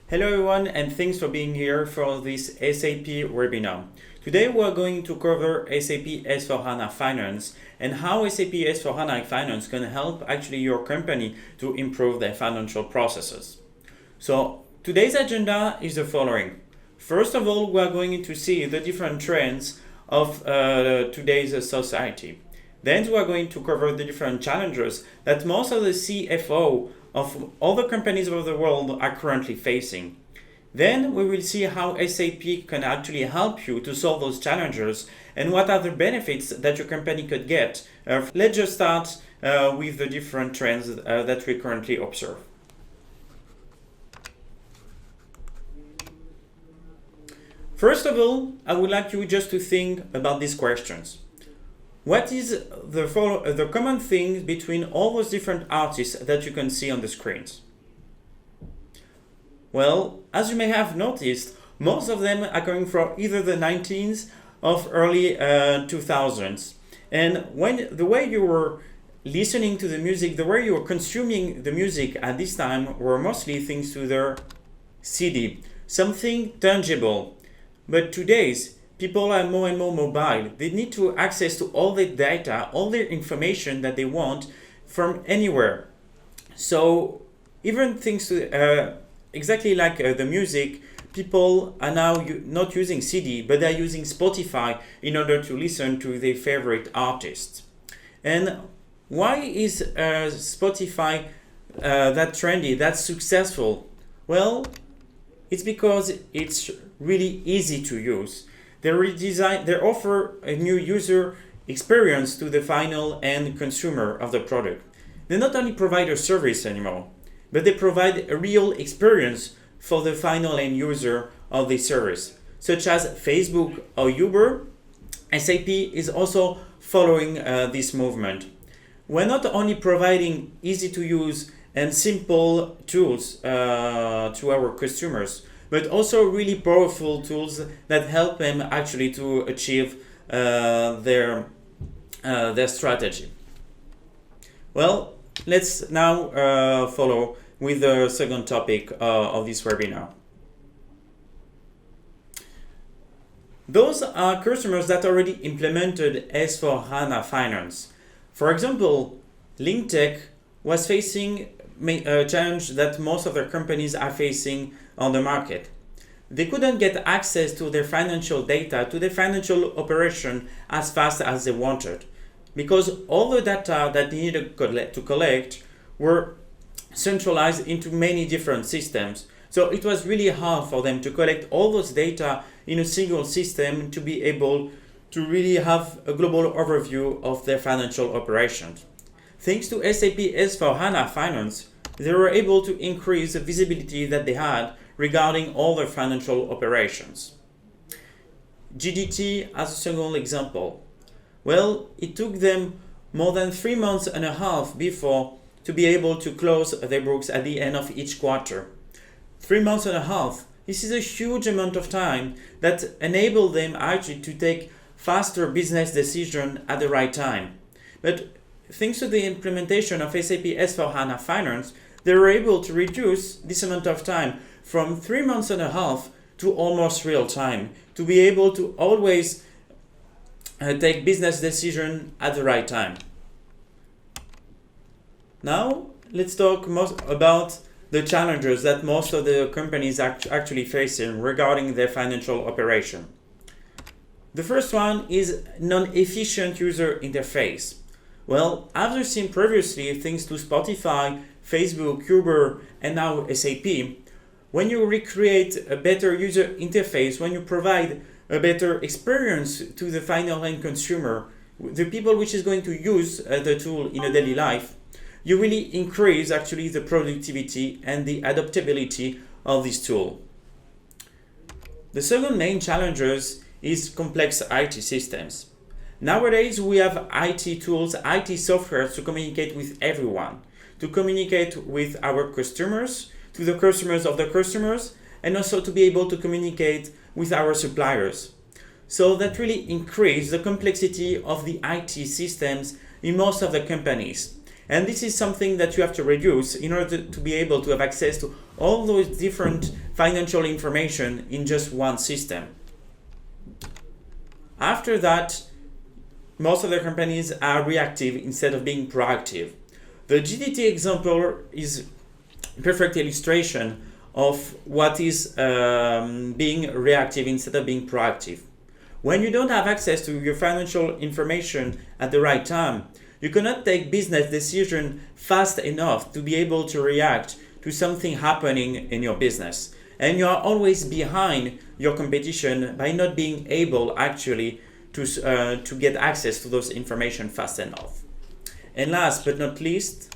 Hello everyone and thanks for being here for this SAP webinar. Today we are going to cover SAP S/4HANA Finance and how SAP S/4HANA Finance can help actually your company to improve their financial processes. So today's agenda is the following. First of all, we are going to see the different trends of today's society. Then we are going to cover the different challenges that most of the CFO of all the companies of the world are currently facing. Then we will see how SAP can actually help you to solve those challenges and what are the benefits that your company could get. Let's just start with the different trends that we currently observe. First of all, I would like you just to think about these questions. What is the common thing between all those different artists that you can see on the screens? Well, as you may have noticed, most of them are coming from either the 19s or early 2000s. And the way you were listening to the music, the way you were consuming the music at this time were mostly thanks to their CD, something tangible. But today's people are more and more mobile. They need to access to all the data, all the information that they want from anywhere. So even things to exactly like the music, people are now not using CD, but they're using Spotify in order to listen to their favorite artists. And why is Spotify that trendy, that successful? Well, it's because it's really easy to use. They offer a new user experience to the final end consumer of the product. They not only provide a service anymore, but they provide a real experience for the final end user of the service, such as Facebook or Uber. SAP is also following this movement. We're not only providing easy to use and simple tools to our customers, but also really powerful tools that help them actually to achieve their strategy. Well, let's now follow with the second topic of this webinar. Those are customers that already implemented S/4HANA Finance. For example, LinkTech was facing a challenge that most other companies are facing on the market. They couldn't get access to their financial data, to their financial operation as fast as they wanted, because all the data that they needed to collect were centralized into many different systems. So it was really hard for them to collect all those data in a single system to be able to really have a global overview of their financial operations. Thanks to SAP S/4HANA Finance, they were able to increase the visibility that they had regarding all their financial operations. GDT as a single example. Well, it took them more than 3 months and a half before to be able to close their books at the end of each quarter. 3 months and a half. This is a huge amount of time that enabled them actually to take faster business decisions at the right time. But thanks to the implementation of SAP S/4HANA Finance, they were able to reduce this amount of time from 3 months and a half to almost real time, to be able to always take business decisions at the right time. Now, let's talk about the challenges that most of the companies are actually facing regarding their financial operation. The first one is non-efficient user interface. Well, as we've seen previously, thanks to Spotify, Facebook, Uber, and now SAP, when you recreate a better user interface, when you provide a better experience to the final end consumer, the people which is going to use the tool in a daily life, you really increase actually the productivity and the adaptability of this tool. The second main challenge is complex IT systems. Nowadays, we have IT tools, IT software to communicate with everyone, to communicate with our customers, to the customers of the customers, and also to be able to communicate with our suppliers. So that really increased the complexity of the IT systems in most of the companies. And this is something that you have to reduce in order to be able to have access to all those different financial information in just one system. After that, most of the companies are reactive instead of being proactive. The GDT example is a perfect illustration of what is being reactive instead of being proactive. When you don't have access to your financial information at the right time, you cannot take business decisions fast enough to be able to react to something happening in your business. And you are always behind your competition by not being able actually to get access to those information fast enough. And last but not least,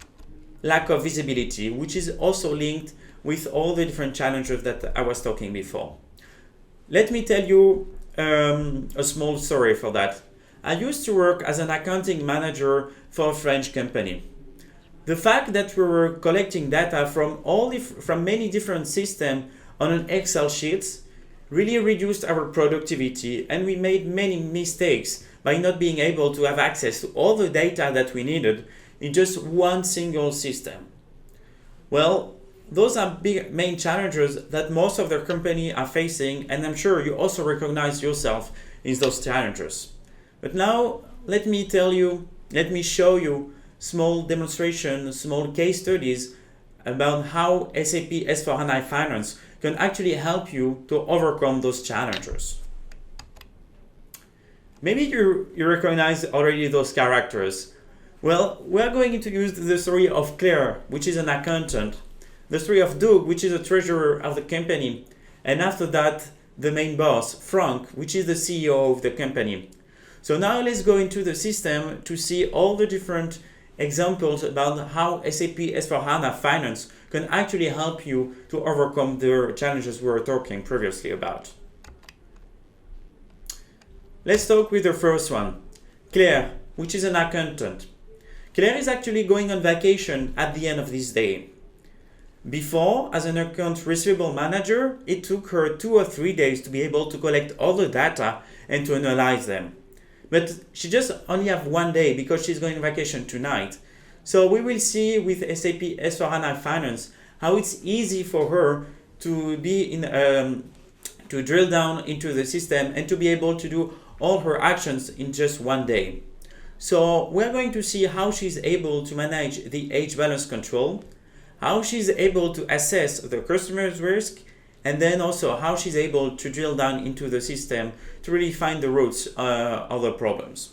lack of visibility, which is also linked with all the different challenges that I was talking before. Let me tell you a small story for that. I used to work as an accounting manager for a French company. The fact that we were collecting data from many different systems on an Excel sheet really reduced our productivity, and we made many mistakes by not being able to have access to all the data that we needed in just one single system. Well, those are big main challenges that most of the company are facing, and I'm sure you also recognize yourself in those challenges. But now let me show you small demonstrations, small case studies about how SAP S/4HANA Finance can actually help you to overcome those challenges. Maybe you recognize already those characters. Well, we are going to use the story of Claire, which is an accountant, the story of Doug, which is a treasurer of the company, and after that, the main boss, Frank, which is the CEO of the company. So now let's go into the system to see all the different examples about how SAP S/4HANA Finance can actually help you to overcome the challenges we were talking previously about. Let's talk with the first one, Claire, which is an accountant. Claire is actually going on vacation at the end of this day. Before, as an account receivable manager, it took her 2 or 3 days to be able to collect all the data and to analyze them. But she just only have 1 day because she's going on vacation tonight. So we will see with SAP S/4HANA Finance how it's easy for her to to drill down into the system and to be able to do all her actions in just 1 day. So we're going to see how she's able to manage the age balance control, how she's able to assess the customer's risk, and then also how she's able to drill down into the system to really find the roots of the problems.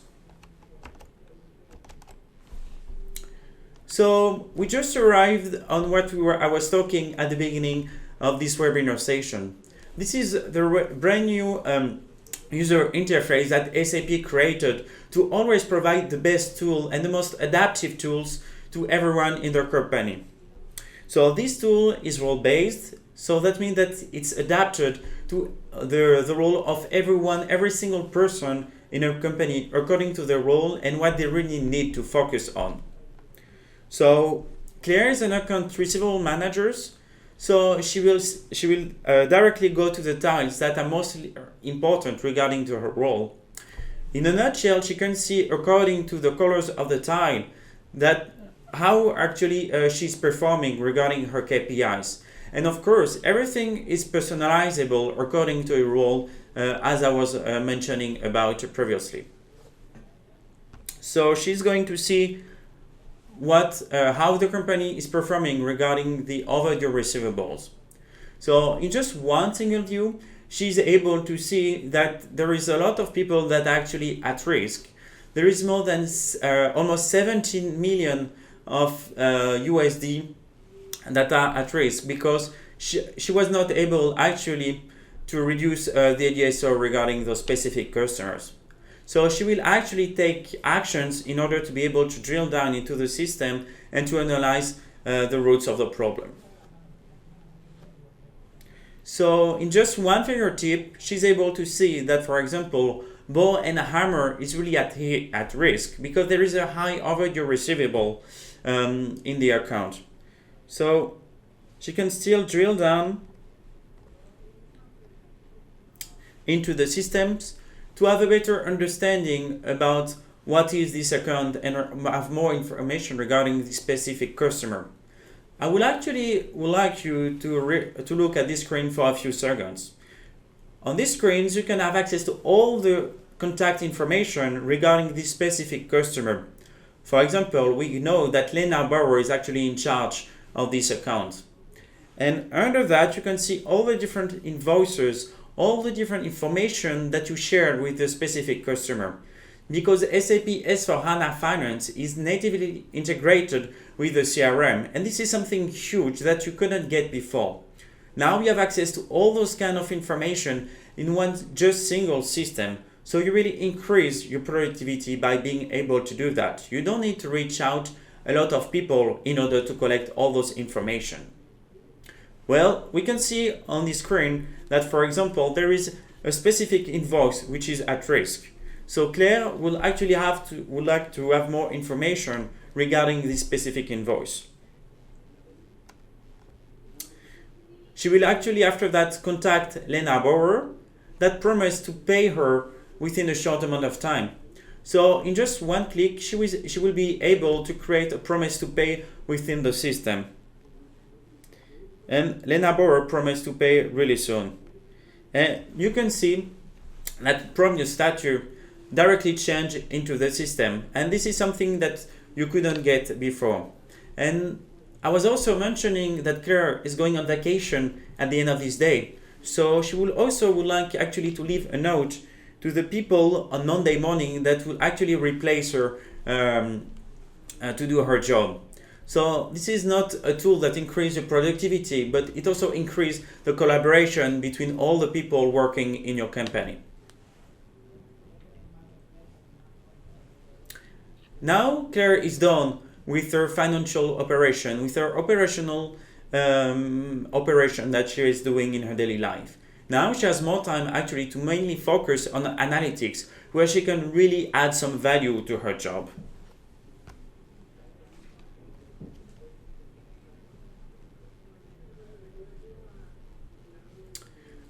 So we just arrived on what I was talking at the beginning of this webinar session. This is the brand new user interface that SAP created to always provide the best tool and the most adaptive tools to everyone in their company. So this tool is role-based, so that means that it's adapted to the role of every single person in a company according to their role and what they really need to focus on. So Claire is an account receivable manager, so she will directly go to the tiles that are mostly important regarding to her role. In a nutshell, she can see according to the colors of the tile that how actually she's performing regarding her KPIs. And of course, everything is personalizable according to a role, as I was mentioning about previously. So she's going to see how the company is performing regarding the overdue receivables. So in just one single view, she's able to see that there is a lot of people that are actually at risk. There is more than almost 17 million of USD that are at risk because she was not able actually to reduce the DSO regarding those specific customers. So she will actually take actions in order to be able to drill down into the system and to analyze the roots of the problem. So in just one fingertip, she's able to see that, for example, Bow and Hammer is really at risk because there is a high overdue receivable in the account. So she can still drill down into the systems to have a better understanding about what is this account and have more information regarding the specific customer. I would like you to look at this screen for a few seconds. On these screens, you can have access to all the contact information regarding this specific customer. For example, we know that Lena Bauer is actually in charge of this account. And under that, you can see all the different invoices, all the different information that you shared with the specific customer. Because SAP S/4HANA Finance is natively integrated with the CRM, and this is something huge that you couldn't get before. Now you have access to all those kind of information in one just single system, so you really increase your productivity by being able to do that. You don't need to reach out a lot of people in order to collect all those information. Well, we can see on the screen that, for example, there is a specific invoice which is at risk. So Claire will actually would like to have more information regarding this specific invoice. She will actually after that contact Lena Bauer that promised to pay her within a short amount of time. So in just one click, she will be able to create a promise to pay within the system. And Lena Bauer promised to pay really soon. And you can see that promise status directly change into the system, and this is something that you couldn't get before. And I was also mentioning that Claire is going on vacation at the end of this day, so she would like actually to leave a note to the people on Monday morning that will actually replace her to do her job. So this is not a tool that increases your productivity, but it also increases the collaboration between all the people working in your company. Now Claire is done with her financial operation, with her operational operation that she is doing in her daily life. Now she has more time actually to mainly focus on analytics, where she can really add some value to her job.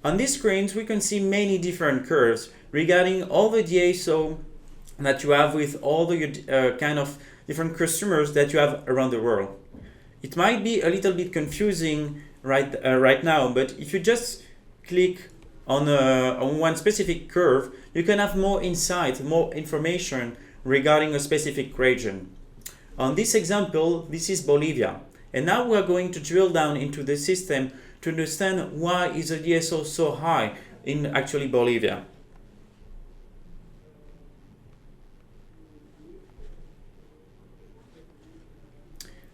On these screens, we can see many different curves regarding all the DSO that you have with all the kind of different customers that you have around the world. It might be a little bit confusing right now, but if you just click on one specific curve, you can have more insight, more information regarding a specific region. On this example, this is Bolivia, and now we are going to drill down into the system to understand why is the DSO so high in actually Bolivia.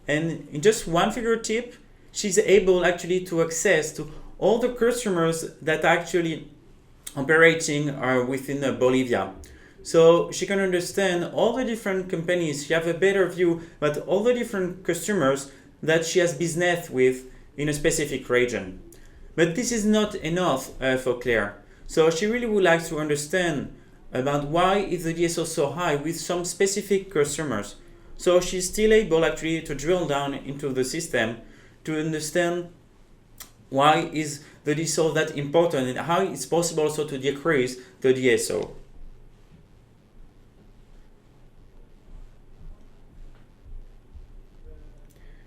And in just one fingertip, she's able actually to access to all the customers that are actually operating within Bolivia. So she can understand all the different companies. She has a better view about all the different customers that she has business with in a specific region. But this is not enough for Claire. So she really would like to understand about why is the DSO so high with some specific customers. So she's still able actually to drill down into the system to understand why is the DSO that important and how it's possible also to decrease the DSO.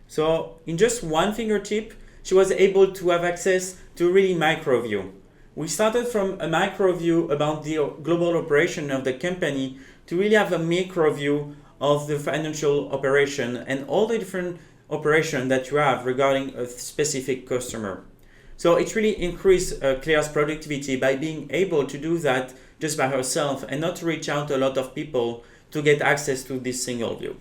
So in just one fingertip, she was able to have access to really micro view. We started from a micro view about the global operation of the company to really have a macro view of the financial operation and all the different operations that you have regarding a specific customer. So it really increased Claire's productivity by being able to do that just by herself and not to reach out to a lot of people to get access to this single view.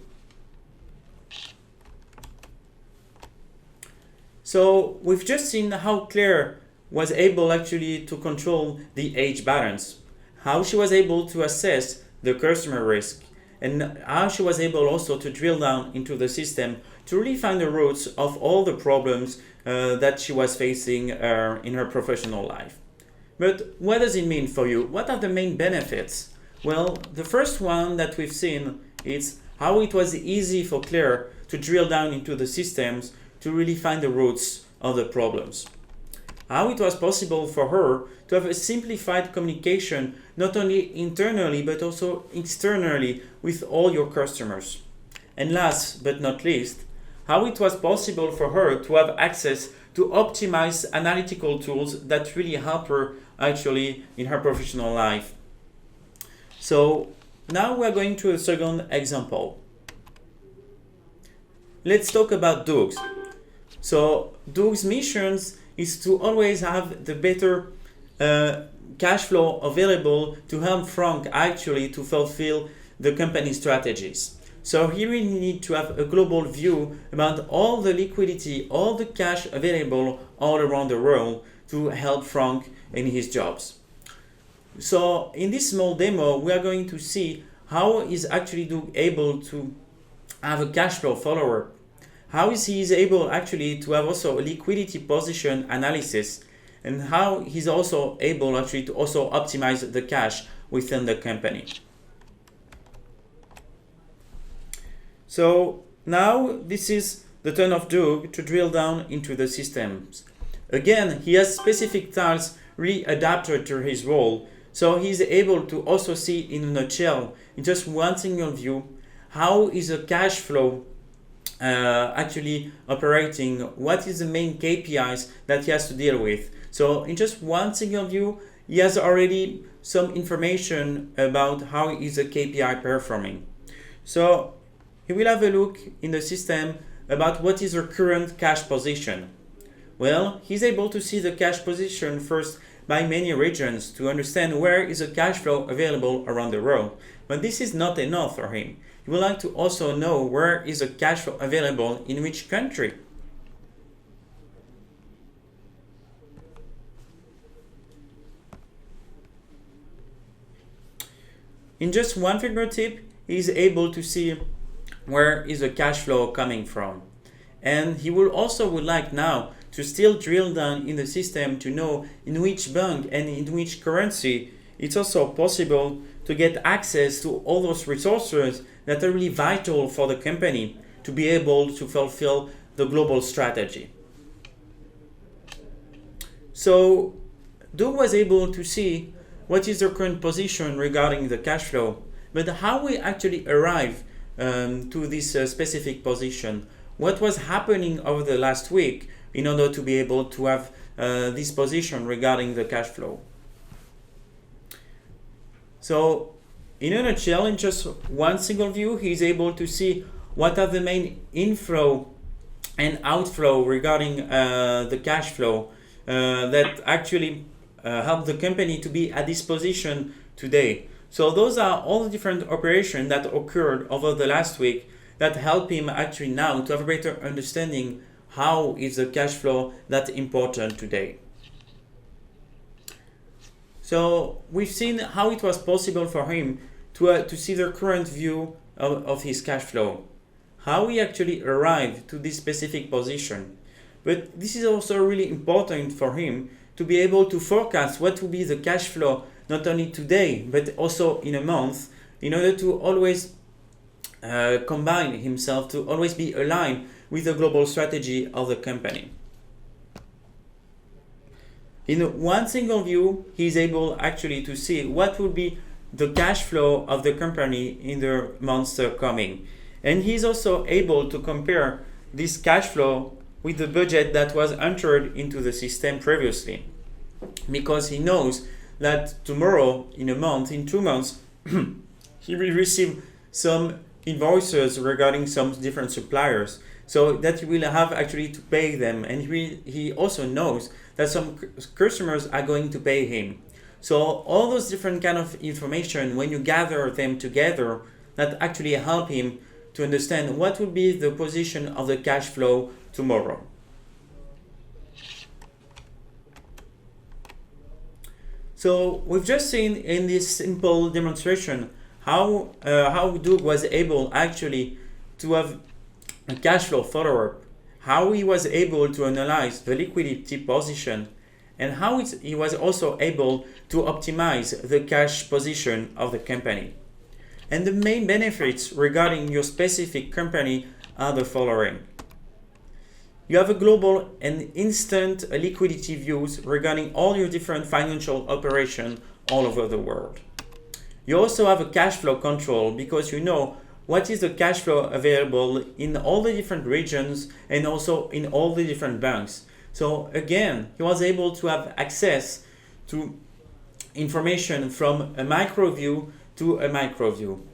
So we've just seen how Claire was able actually to control the age balance, how she was able to assess the customer risk, and how she was able also to drill down into the system to really find the roots of all the problems that she was facing in her professional life. But what does it mean for you? What are the main benefits? Well, the first one that we've seen is how it was easy for Claire to drill down into the systems to really find the roots of the problems. how it was possible for her to have a simplified communication not only internally but also externally with all your customers. And last but not least, how it was possible for her to have access to optimized analytical tools that really help her actually in her professional life. So now we're going to a second example. Let's talk about Doug's. So Doug's missions is to always have the better cash flow available to help Frank actually to fulfill the company's strategies. So here we need to have a global view about all the liquidity, all the cash available all around the world to help Frank in his jobs. So in this small demo, we are going to see how is actually Doug able to have a cash flow follower. How is he able actually to have also a liquidity position analysis, and how he's also able actually to also optimize the cash within the company. So now this is the turn of Doug to drill down into the systems. Again, he has specific tasks readapted to his role, so he's able to also see in a nutshell, in just one single view, how is the cash flow actually operating, what is the main KPIs that he has to deal with. So in just one single view, he has already some information about how is the KPI performing. So he will have a look in the system about what is our current cash position. Well, he's able to see the cash position first by many regions to understand where is the cash flow available around the world. But this is not enough for him. He would like to also know where is the cash flow available in which country. In just one fingertip, he is able to see where is the cash flow coming from. And he would like now to still drill down in the system to know in which bank and in which currency it's also possible to get access to all those resources that are really vital for the company to be able to fulfill the global strategy. So Doug was able to see what is the current position regarding the cash flow, but how we actually arrive to this specific position, what was happening over the last week in order to be able to have this position regarding the cash flow. So in a nutshell, in just one single view, he is able to see what are the main inflow and outflow regarding the cash flow that actually help the company to be at this position today. So those are all the different operations that occurred over the last week that help him actually now to have a better understanding how is the cash flow that important today. So we've seen how it was possible for him to see the current view of his cash flow, how he actually arrived to this specific position. But this is also really important for him to be able to forecast what will be the cash flow not only today but also in a month, in order to always combine himself, to always be aligned with the global strategy of the company. In one single view, he is able actually to see what will be the cash flow of the company in the months coming. And he's also able to compare this cash flow with the budget that was entered into the system previously. Because he knows that tomorrow, in a month, in 2 months, he will receive some invoices regarding some different suppliers. So that he will have actually to pay them. And he also knows that some customers are going to pay him. So all those different kind of information, when you gather them together, that actually help him to understand what will be the position of the cash flow tomorrow. So we've just seen in this simple demonstration how Doug was able actually to have a cash flow follow-up, how he was able to analyze the liquidity position, and how he was also able to optimize the cash position of the company. And the main benefits regarding your specific company are the following. You have a global and instant liquidity views regarding all your different financial operations all over the world. You also have a cash flow control because you know what is the cash flow available in all the different regions and also in all the different banks. So again, he was able to have access to information from a micro view to a micro view.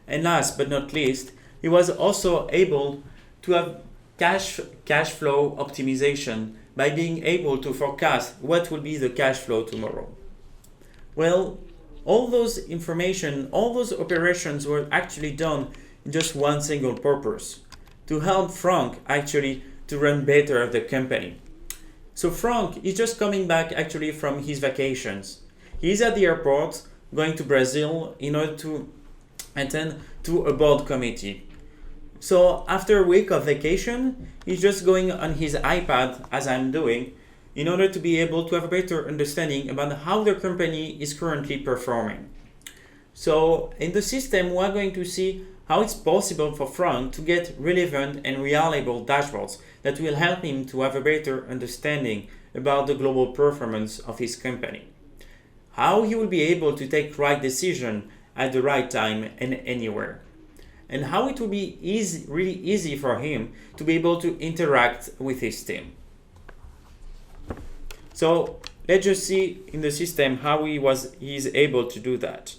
And last but not least, he was also able to have cash flow optimization by being able to forecast what will be the cash flow tomorrow. Well, all those information, all those operations were actually done in just one single purpose, to help Frank actually to run better the company. So Frank is just coming back actually from his vacations. He's at the airport going to Brazil in order to attend to a board committee. So after a week of vacation, he's just going on his iPad, as I'm doing, in order to be able to have a better understanding about how the company is currently performing. So in the system, we're going to see how it's possible for Frank to get relevant and reliable dashboards that will help him to have a better understanding about the global performance of his company. How he will be able to take right decision at the right time and anywhere. And how it will be really easy for him to be able to interact with his team. So let's just see in the system how he's able to do that.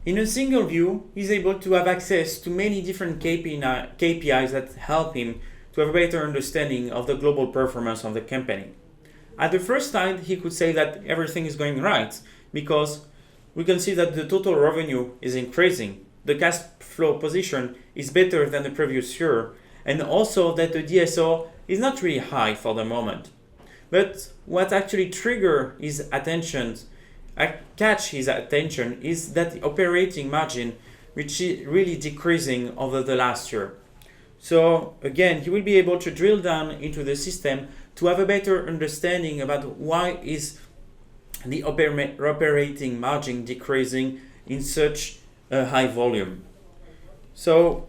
In a single view, he's able to have access to many different KPIs that help him to have a better understanding of the global performance of the company. At the first sight, he could say that everything is going right because we can see that the total revenue is increasing, the cash flow position is better than the previous year, and also that the DSO is not really high for the moment. But what actually triggers his attention, catch his attention, is that the operating margin, which is really decreasing over the last year. So again, he will be able to drill down into the system to have a better understanding about why is the operating margin decreasing in such a high volume. So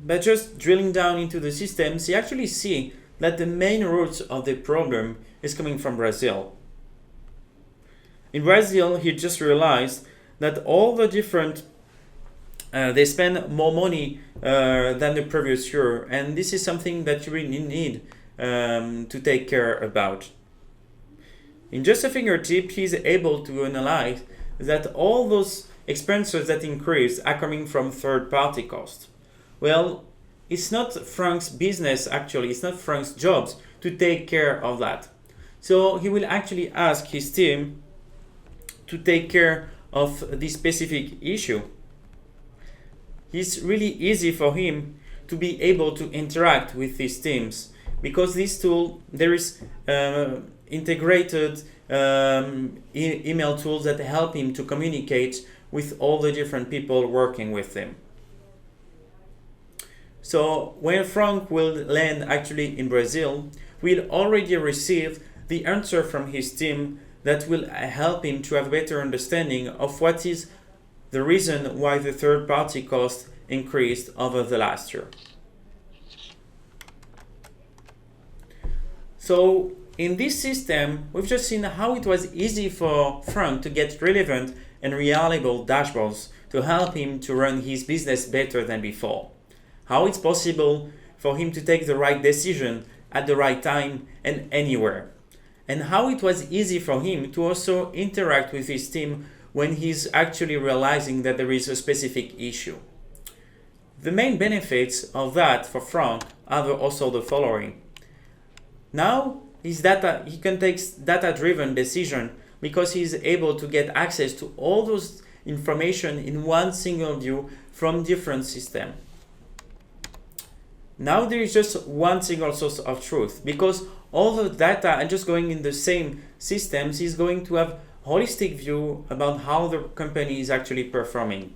by just drilling down into the systems, you actually see that the main root of the problem is coming from Brazil. In Brazil, he just realized that all the different they spend more money than the previous year, and this is something that you really need to take care about. In just a fingertip, he's able to analyze that all those expenses that increase are coming from third-party costs. Well, it's not Frank's business actually, it's not Frank's job to take care of that. So he will actually ask his team to take care of this specific issue. It's really easy for him to be able to interact with his teams because this tool, there is integrated email tools that help him to communicate with all the different people working with him. So when Frank will land actually in Brazil, we'll already receive the answer from his team that will help him to have a better understanding of what is the reason why the third-party cost increased over the last year. So in this system, we've just seen how it was easy for Frank to get relevant and reliable dashboards to help him to run his business better than before. How it's possible for him to take the right decision at the right time and anywhere. And how it was easy for him to also interact with his team when he's actually realizing that there is a specific issue. The main benefits of that for Frank are also the following. Now, he can take data-driven decision because he's able to get access to all those information in one single view from different systems. Now there is just one single source of truth because all the data are just going in the same systems. He's going to have holistic view about how the company is actually performing.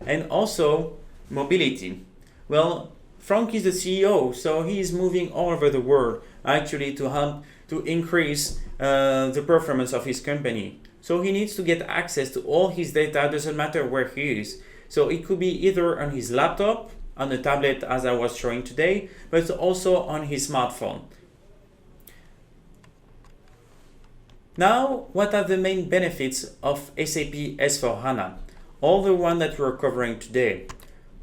And also mobility. Well, Frank is the CEO, so he is moving all over the world actually to help to increase the performance of his company. So he needs to get access to all his data, doesn't matter where he is. So it could be either on his laptop, on a tablet as I was showing today, but also on his smartphone. Now, what are the main benefits of SAP S/4HANA? All the one that we're covering today.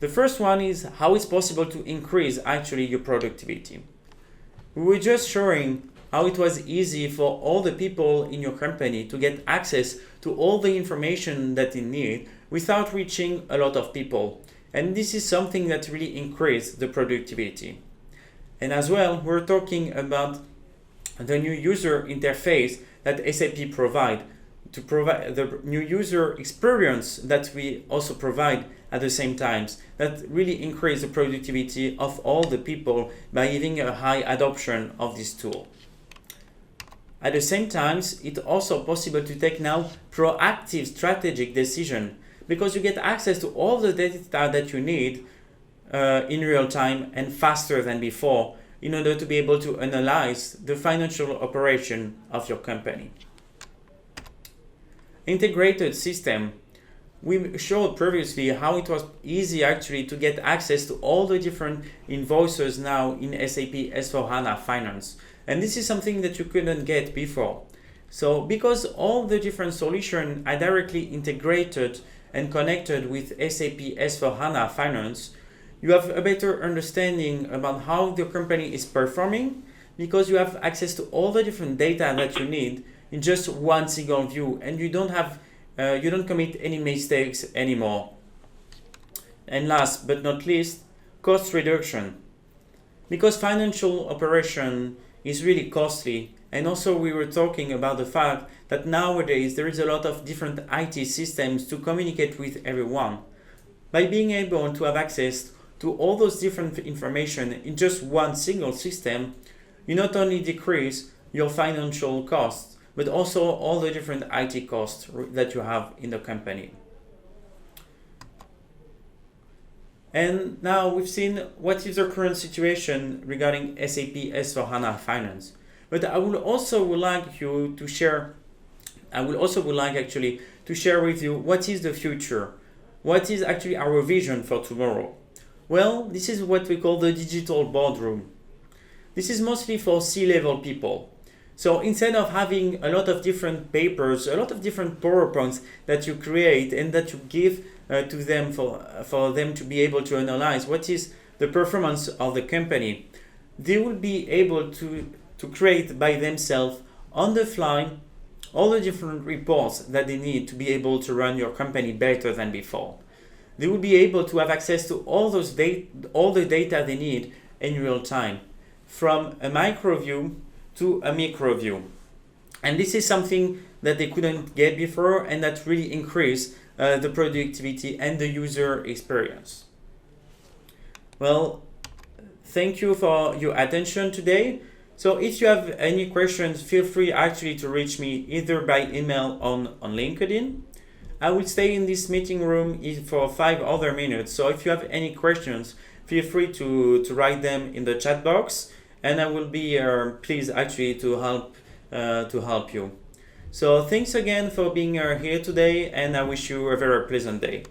The first one is how it's possible to increase actually your productivity. We were just showing how it was easy for all the people in your company to get access to all the information that they need without reaching a lot of people. And this is something that really increased the productivity. And as well, we're talking about the new user interface that SAP provide, to provide the new user experience that we also provide at the same time, that really increase the productivity of all the people by having a high adoption of this tool. At the same time, it's also possible to take now proactive strategic decision, because you get access to all the data that you need in real time and faster than before, in order to be able to analyze the financial operation of your company. Integrated system. We showed previously how it was easy actually to get access to all the different invoices now in SAP S/4HANA Finance. And this is something that you couldn't get before. So because all the different solutions are directly integrated and connected with SAP S/4HANA Finance, you have a better understanding about how the company is performing, because you have access to all the different data that you need in just one single view, and you don't commit any mistakes anymore. And last but not least, cost reduction. Because financial operation is really costly, and also we were talking about the fact that nowadays there is a lot of different IT systems to communicate with everyone. By being able to have access to all those different information in just one single system, you not only decrease your financial costs, but also all the different IT costs that you have in the company. And now we've seen what is the current situation regarding SAP S/4HANA Finance. But I would like to share with you what is the future. What is actually our vision for tomorrow? Well, this is what we call the digital boardroom. This is mostly for C-level people. So instead of having a lot of different papers, a lot of different PowerPoints that you create and that you give to them for them to be able to analyze what is the performance of the company, they will be able to create by themselves on the fly all the different reports that they need to be able to run your company better than before. They will be able to have access to all the data they need in real time, from a micro view to a micro view. And this is something that they couldn't get before, and that really increased the productivity and the user experience. Well, thank you for your attention today. So if you have any questions, feel free actually to reach me either by email on LinkedIn. I will stay in this meeting room for 5 other minutes. So if you have any questions, feel free to write them in the chat box, and I will be pleased actually to help you. So thanks again for being here today, and I wish you a very pleasant day.